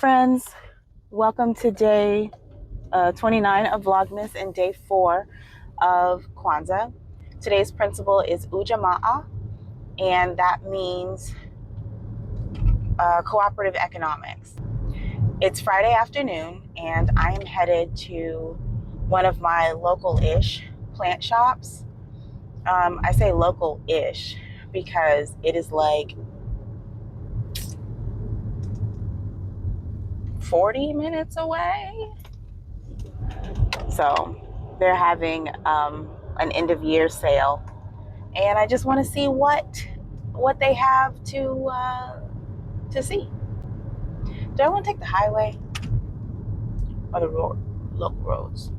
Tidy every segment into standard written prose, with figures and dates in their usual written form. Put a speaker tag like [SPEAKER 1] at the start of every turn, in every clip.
[SPEAKER 1] friends, welcome to day 29 of Vlogmas and day 4 of Kwanzaa. Today's principle is Ujamaa, and that means cooperative economics. It's Friday afternoon and I am headed to one of my local-ish plant shops. I say local-ish because it is like 40 minutes away. So they're having an end of year sale, and I just want to see what they have to see. Do I want to take the highway or the local roads?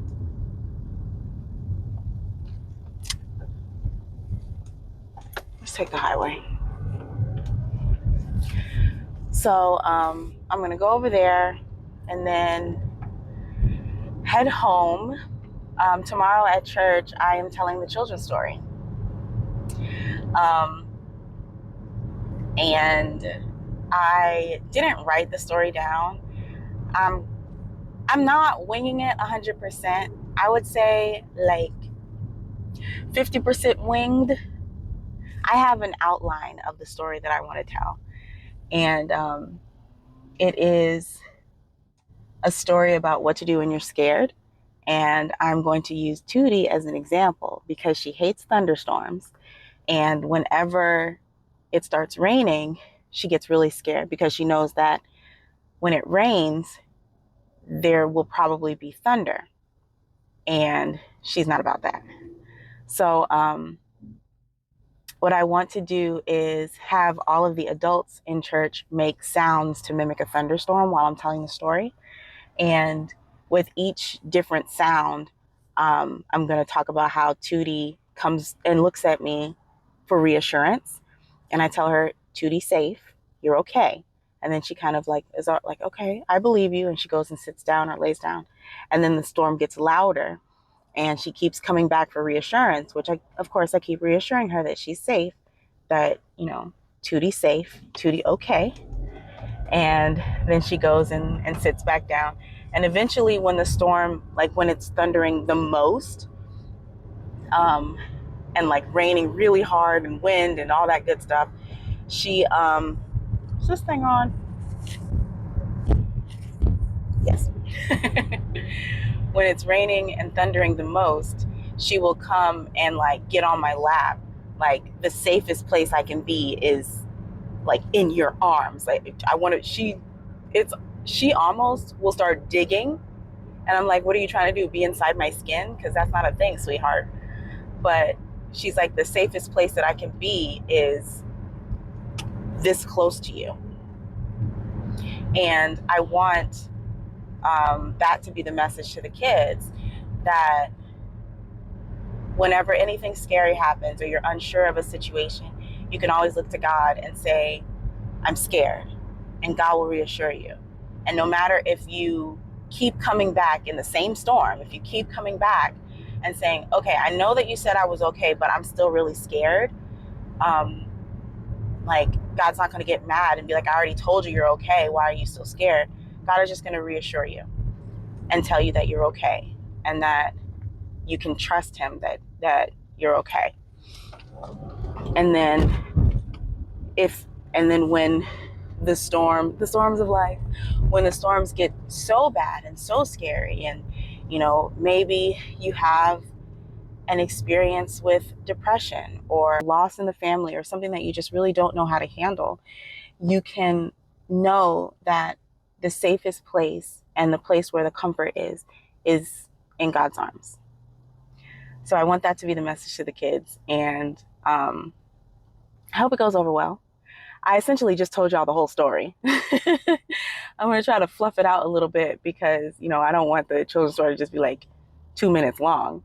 [SPEAKER 1] Let's take the highway. So I'm gonna go over there and then head home. Tomorrow at church, I am telling the children's story. And I didn't write the story down. I'm not winging it 100%. I would say like 50% winged. I have an outline of the story that I want to tell. And it is a story about what to do when you're scared. And I'm going to use Tootie as an example because she hates thunderstorms. And whenever it starts raining, she gets really scared because she knows that when it rains, there will probably be thunder. And she's not about that. So what I want to do is have all of the adults in church make sounds to mimic a thunderstorm while I'm telling the story. And with each different sound, I'm going to talk about how Tootie comes and looks at me for reassurance. And I tell her, Tootie, safe, you're okay. And then she kind of like is like, okay, I believe you. And she goes and sits down or lays down. And then the storm gets louder. And she keeps coming back for reassurance, which of course I keep reassuring her that she's safe, that, Tootie's safe, Tootie okay. And then she goes and sits back down. And eventually when the storm, like when it's thundering the most, and like raining really hard and wind and all that good stuff, she, is this thing on? Yes. When it's raining and thundering the most, she will come and like get on my lap. Like the safest place I can be is like in your arms. Like she almost will start digging. And I'm like, what are you trying to do? Be inside my skin? Because that's not a thing, sweetheart. But she's like, the safest place that I can be is this close to you. And I want that to be the message to the kids, that whenever anything scary happens or you're unsure of a situation, you can always look to God and say, I'm scared, and God will reassure you. And no matter if you keep coming back in the same storm, if you keep coming back and saying, okay, I know that you said I was okay, but I'm still really scared. Like God's not going to get mad and be like, I already told you you're okay. Why are you still scared? God is just going to reassure you and tell you that you're okay and that you can trust him that you're okay. And then when the storms of life, when the storms get so bad and so scary, and maybe you have an experience with depression or loss in the family or something that you just really don't know how to handle, you can know that the safest place and the place where the comfort is in God's arms. So I want that to be the message to the kids, and I hope it goes over well. I essentially just told y'all the whole story. I'm going to try to fluff it out a little bit because, I don't want the children's story to just be like 2 minutes long.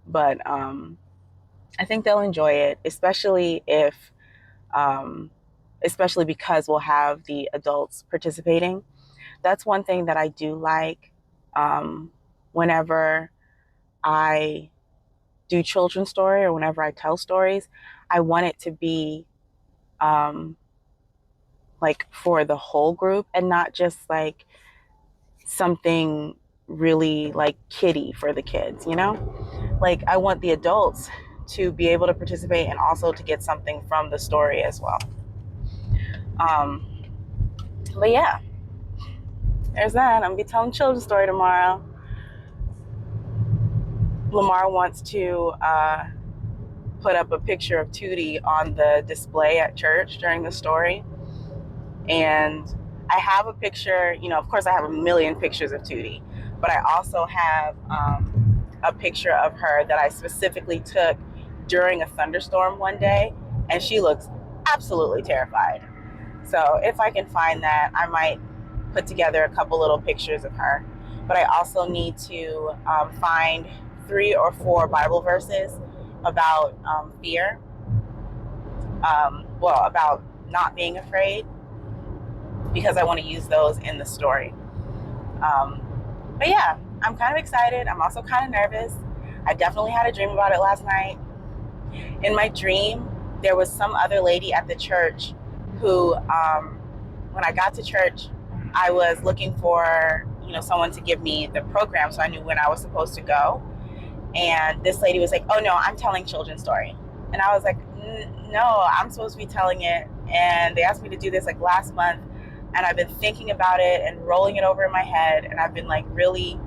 [SPEAKER 1] But I think they'll enjoy it, especially because we'll have the adults participating. That's one thing that I do like whenever I do children's story or whenever I tell stories. I want it to be like for the whole group and not just like something really like kiddie for the kids, you know? Like I want the adults to be able to participate and also to get something from the story as well. But yeah, there's that. I'm gonna be telling children's story tomorrow. Lamar wants to put up a picture of Tootie on the display at church during the story. And I have a picture, you know, of course I have a million pictures of Tootie, but I also have a picture of her that I specifically took during a thunderstorm one day, and she looks absolutely terrified. So if I can find that, I might put together a couple little pictures of her. But I also need to find 3 or 4 Bible verses about fear, about not being afraid, because I want to use those in the story. But yeah, I'm kind of excited. I'm also kind of nervous. I definitely had a dream about it last night. In my dream, there was some other lady at the church who, when I got to church, I was looking for, you know, someone to give me the program so I knew when I was supposed to go. And this lady was like, oh no, I'm telling children's story. And I was like, no, I'm supposed to be telling it. And they asked me to do this like last month. And I've been thinking about it and rolling it over in my head. And I've been like really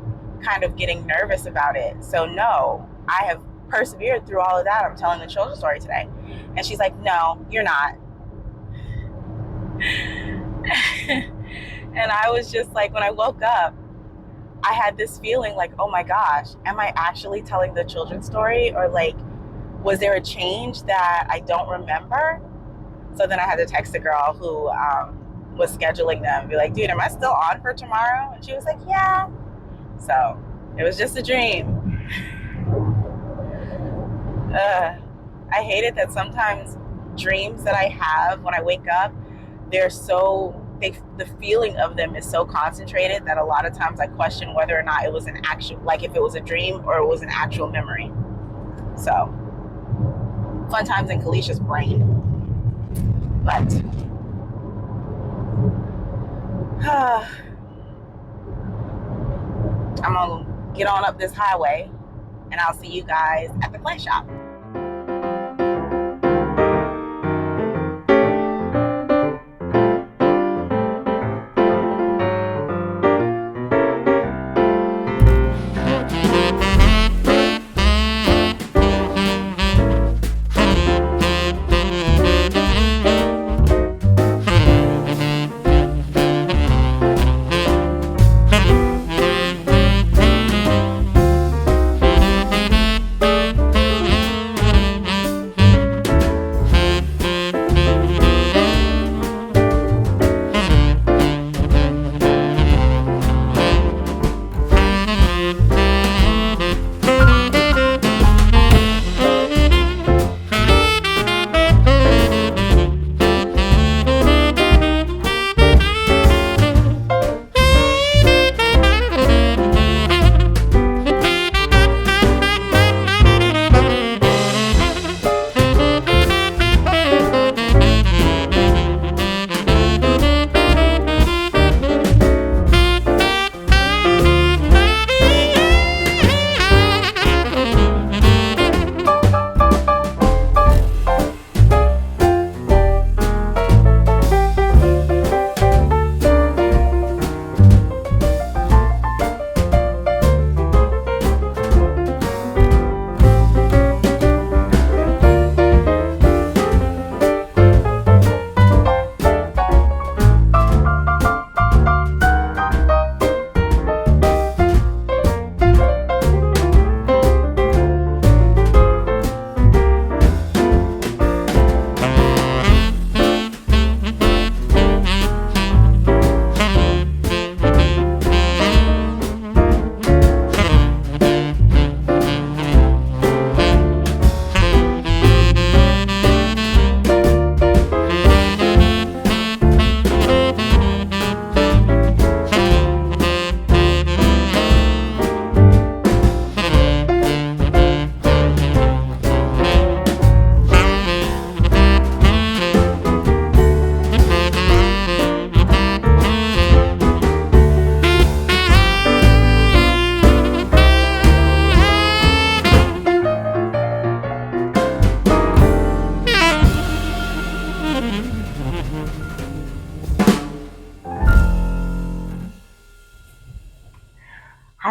[SPEAKER 1] kind of getting nervous about it. So no, I have persevered through all of that. I'm telling the children's story today. And she's like, no, you're not. And I was just like, when I woke up, I had this feeling like, oh my gosh, am I actually telling the children's story? Or like, was there a change that I don't remember? So then I had to text the girl who was scheduling them, be like, dude, am I still on for tomorrow? And she was like, yeah. So it was just a dream. I hate it that sometimes dreams that I have when I wake up, the feeling of them is so concentrated that a lot of times I question whether or not it was an actual, like if it was a dream or it was an actual memory. So fun times in Kalisha's brain. But I'm gonna get on up this highway and I'll see you guys at the play shop.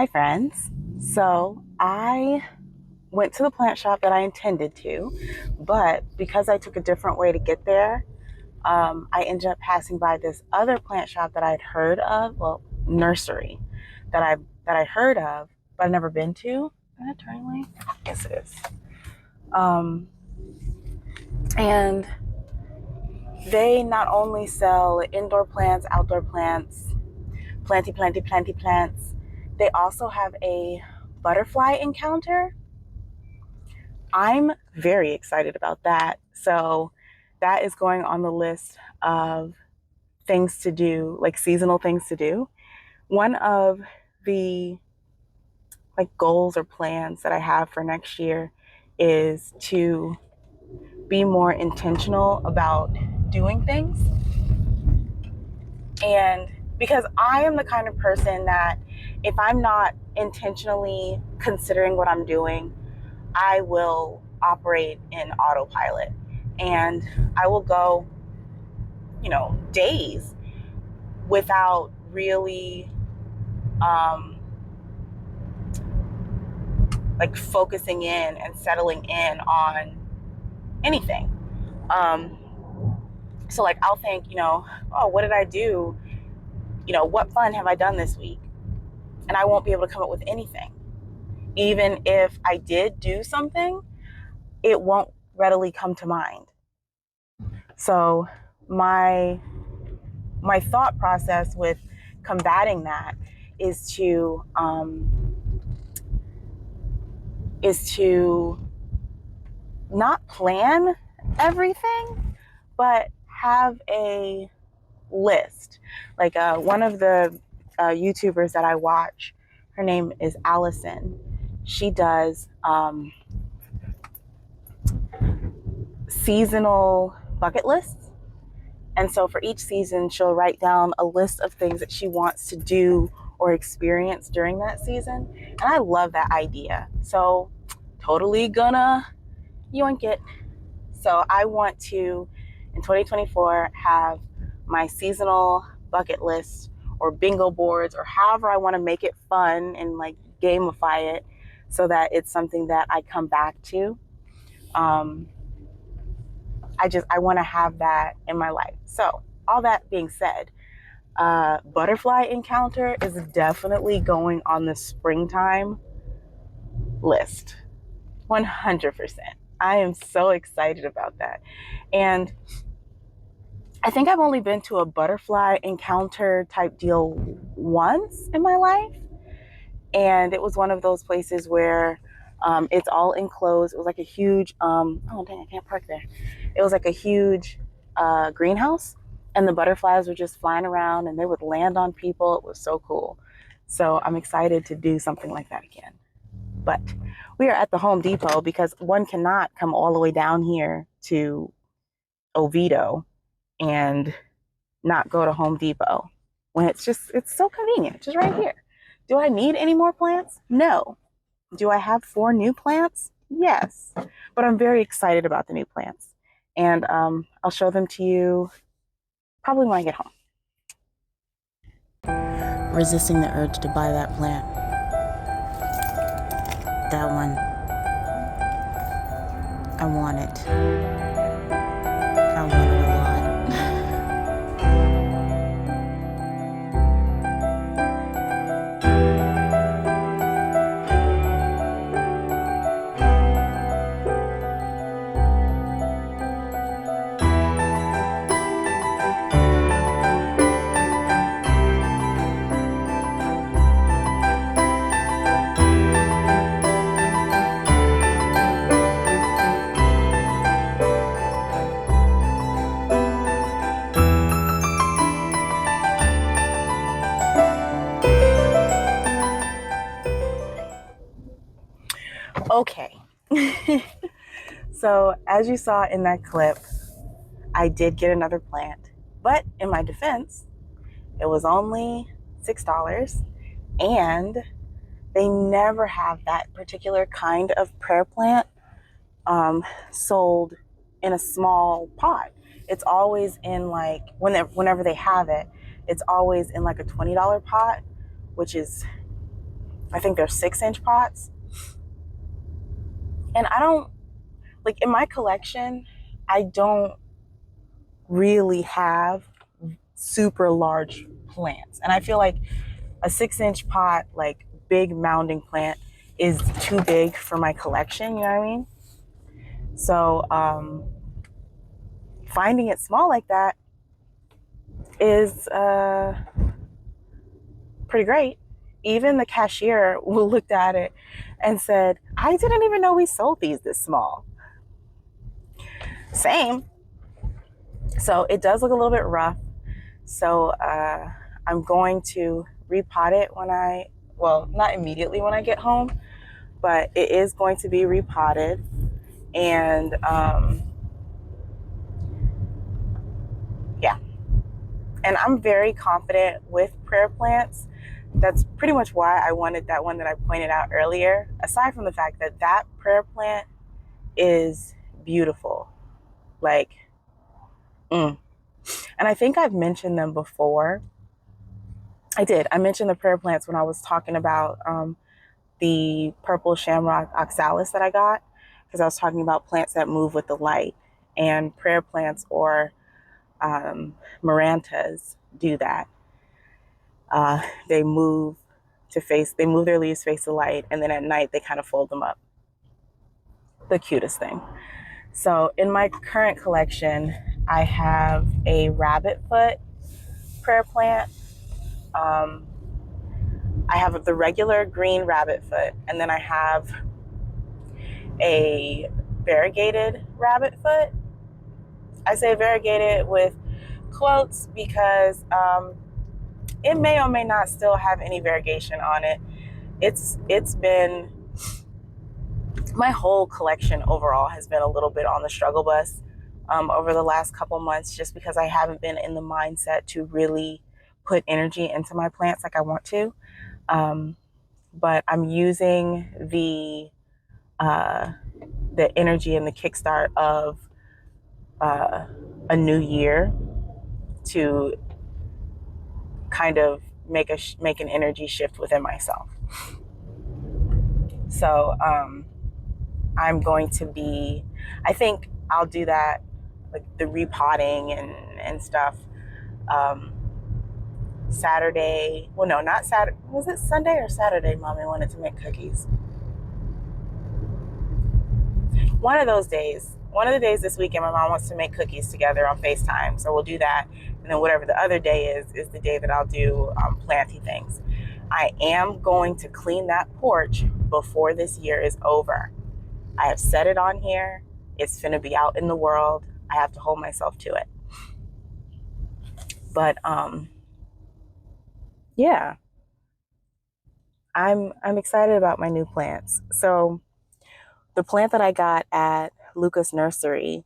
[SPEAKER 1] Hi friends. So I went to the plant shop that I intended to, but because I took a different way to get there, I ended up passing by this other plant shop that I'd heard of, well, nursery that I heard of, but I've never been to. Is that a turning lane? Yes, it is. And they not only sell indoor plants, outdoor plants, planty plants. They also have a butterfly encounter. I'm very excited about that. So that is going on the list of things to do, like seasonal things to do. One of the like goals or plans that I have for next year is to be more intentional about doing things. And because I am the kind of person that if I'm not intentionally considering what I'm doing, I will operate in autopilot and I will go, days without really like focusing in and settling in on anything. So like I'll think, oh, what did I do? What fun have I done this week? And I won't be able to come up with anything. Even if I did do something, it won't readily come to mind. So my thought process with combating that is to not plan everything, but have a list. Like one of the YouTubers that I watch, her name is Allison. She does seasonal bucket lists. And so for each season, she'll write down a list of things that she wants to do or experience during that season. And I love that idea. So totally gonna yoink it. So I want to, in 2024, have my seasonal bucket list or bingo boards or however I want to make it fun and like gamify it so that it's something that I come back to. I want to have that in my life. So all that being said, butterfly encounter is definitely going on the springtime list. 100%. I am so excited about that. And I think I've only been to a butterfly encounter type deal once in my life. And it was one of those places where it's all enclosed. It was like a huge, oh dang, I can't park there. It was like a huge greenhouse, and the butterflies were just flying around and they would land on people. It was so cool. So I'm excited to do something like that again. But we are at the Home Depot because one cannot come all the way down here to Oviedo and not go to Home Depot when it's so convenient, just right here. Do I need any more plants? No. Do I have 4 new plants? Yes. But I'm very excited about the new plants. And I'll show them to you probably when I get home. Resisting the urge to buy that plant. That one. I want it. I want it a lot. Okay. So as you saw in that clip, I did get another plant, but in my defense, it was only $6, and they never have that particular kind of prayer plant sold in a small pot. It's always in like, whenever they have it, it's always in like a $20 pot, which is I think they're 6-inch pots. And I don't, like in my collection, I don't really have super large plants. And I feel like a 6-inch pot, like big mounding plant, is too big for my collection, you know what I mean? So finding it small like that is pretty great. Even the cashier looked at it and said, I didn't even know we sold these this small. Same. So it does look a little bit rough. So I'm going to repot it when well, not immediately when I get home, but it is going to be repotted. And yeah. And I'm very confident with prayer plants. That's pretty much why I wanted that one that I pointed out earlier, aside from the fact that that prayer plant is beautiful. Like, And I think I've mentioned them before. I did. I mentioned the prayer plants when I was talking about the purple shamrock oxalis that I got, because I was talking about plants that move with the light, and prayer plants or marantas do that. They move their leaves face the light, and then at night they kind of fold them up. The cutest thing. So in my current collection, I have a rabbit foot prayer plant. I have the regular green rabbit foot, and then I have a variegated rabbit foot. I say variegated with quotes because it may or may not still have any variegation on it. It's been, my whole collection overall has been a little bit on the struggle bus over the last couple months, just because I haven't been in the mindset to really put energy into my plants like I want to. But I'm using the energy and the kickstart of a new year to kind of make an energy shift within myself. So I'm going to be, I think I'll do that, like the repotting and stuff. Saturday, well, no, not Saturday. Was it Sunday or Saturday? Mommy wanted to make cookies. One of the days this weekend, my mom wants to make cookies together on FaceTime. So we'll do that. And then whatever the other day is the day that I'll do planty things. I am going to clean that porch before this year is over. I have set it on here. It's finna be out in the world. I have to hold myself to it. But yeah, I'm excited about my new plants. So the plant that I got at Lucas Nursery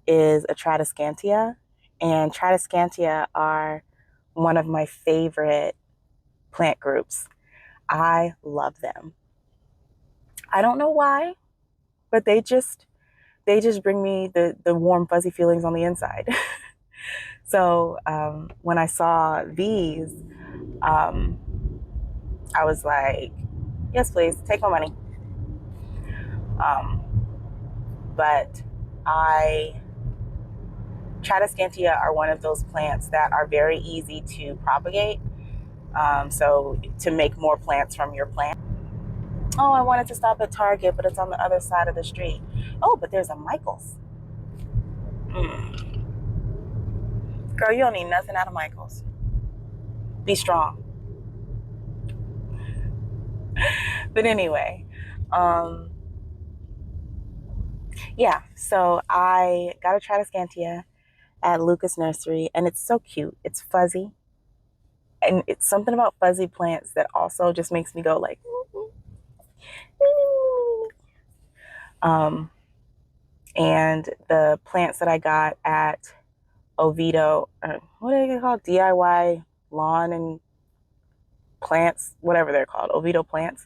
[SPEAKER 1] is a Tradescantia, and Tradescantia are one of my favorite plant groups. I love them. I don't know why, but they just bring me the warm fuzzy feelings on the inside. So when I saw these, I was like, yes, please, take my money. But Tradescantia are one of those plants that are very easy to propagate. So to make more plants from your plant. Oh, I wanted to stop at Target, but it's on the other side of the street. Oh, but there's a Michael's. Girl, you don't need nothing out of Michael's. Be strong. But anyway, yeah, so I got a Tradescantia at Lucas Nursery, and it's so cute. It's fuzzy. And it's something about fuzzy plants that also just makes me go like, and the plants that I got at Oviedo, what are they called? DIY lawn and plants, whatever they're called, Oviedo plants.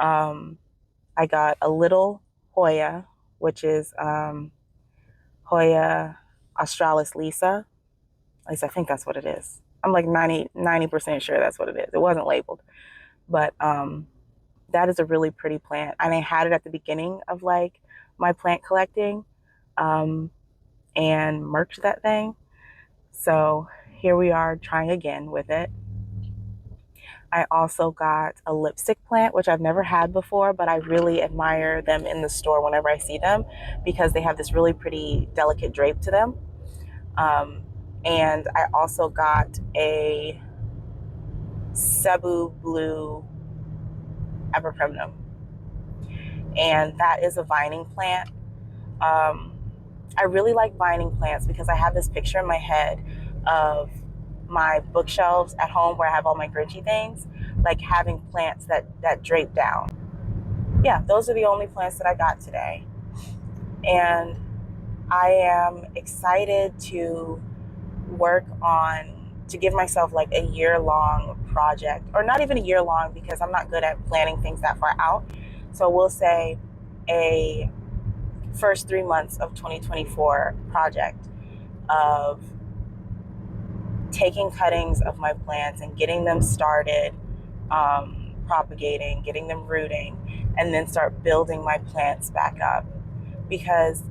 [SPEAKER 1] I got a little Hoya, which is Hoya Australis Lisa. At least I think that's what it is. I'm like 90% sure that's what it is. It wasn't labeled. But that is a really pretty plant. And I had it at the beginning of like my plant collecting, and merged that thing. So here we are trying again with it. I also got a lipstick plant, which I've never had before, but I really admire them in the store whenever I see them because they have this really pretty delicate drape to them. And I also got a Cebu blue epipremnum, and that is a vining plant. I really like vining plants because I have this picture in my head of my bookshelves at home where I have all my Grinchy things, like having plants that drape down. Yeah, those are the only plants that I got today. And I am excited to give myself like a year-long project, or not even a year long because I'm not good at planning things that far out. So we'll say a first 3 months of 2024 project of taking cuttings of my plants and getting them started, propagating, getting them rooting, and then start building my plants back up because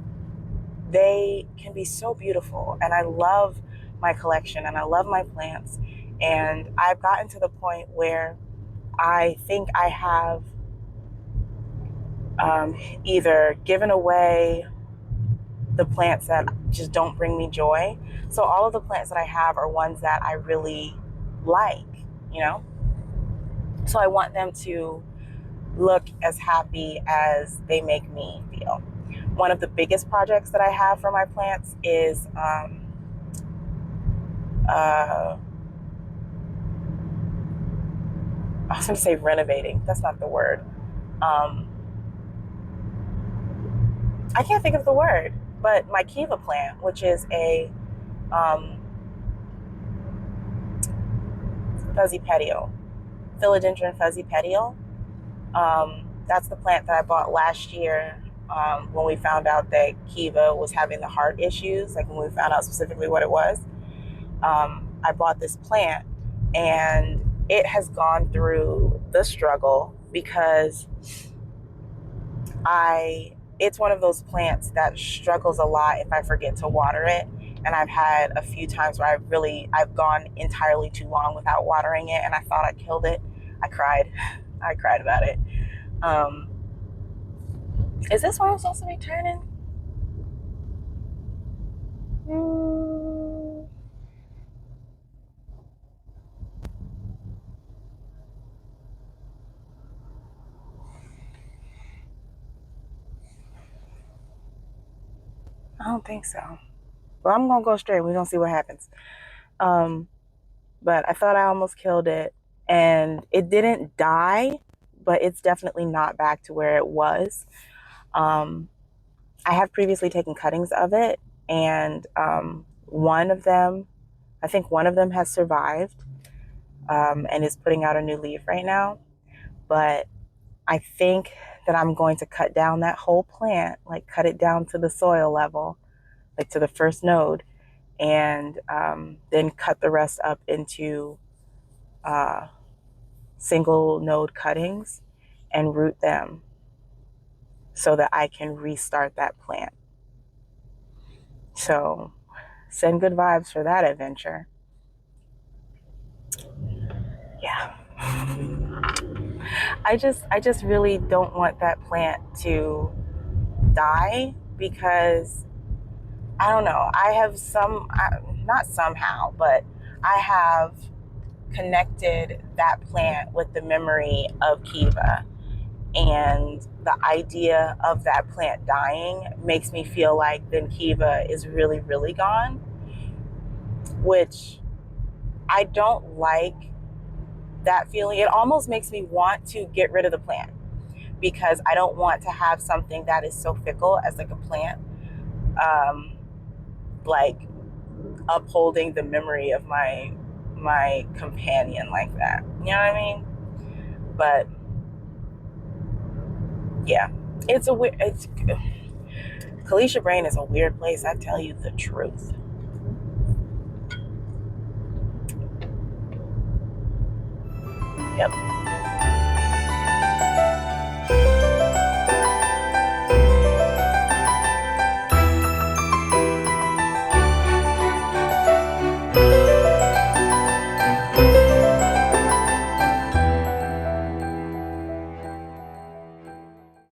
[SPEAKER 1] they can be so beautiful. And I love my collection and I love my plants. And I've gotten to the point where I think I have either given away the plants that just don't bring me joy. So all of the plants that I have are ones that I really like, you know? So I want them to look as happy as they make me feel. One of the biggest projects that I have for my plants is I was going to say renovating. That's not the word. I can't think of the word, but my Kiva plant, which is a fuzzy petiole, philodendron fuzzy petiole. That's the plant that I bought last year when we found out that Kiva was having the heart issues, like when we found out specifically what it was. I bought this plant and it has gone through the struggle because it's one of those plants that struggles a lot if I forget to water it. And I've had a few times where I've gone entirely too long without watering it and I thought I killed it. I cried. I cried about it. Is this where I'm supposed to be turning? I don't think so. Well, I'm gonna go straight. We're gonna see what happens. But I thought I almost killed it, and it didn't die, but it's definitely not back to where it was. I have previously taken cuttings of it, and I think one of them has survived and is putting out a new leaf right now. But I think that I'm going to cut down that whole plant, like cut it down to the soil level, like to the first node, and then cut the rest up into single node cuttings and root them so that I can restart that plant. So send good vibes for that adventure. Yeah. I just really don't want that plant to die because I don't know. I have not somehow, but I have connected that plant with the memory of Kiva. And the idea of that plant dying makes me feel like then Kiva is really, really gone, which I don't like that feeling. It almost makes me want to get rid of the plant because I don't want to have something that is so fickle as like a plant, like upholding the memory of my companion like that. You know what I mean? But yeah, Kalisha Brain is a weird place, I tell you the truth. Yep.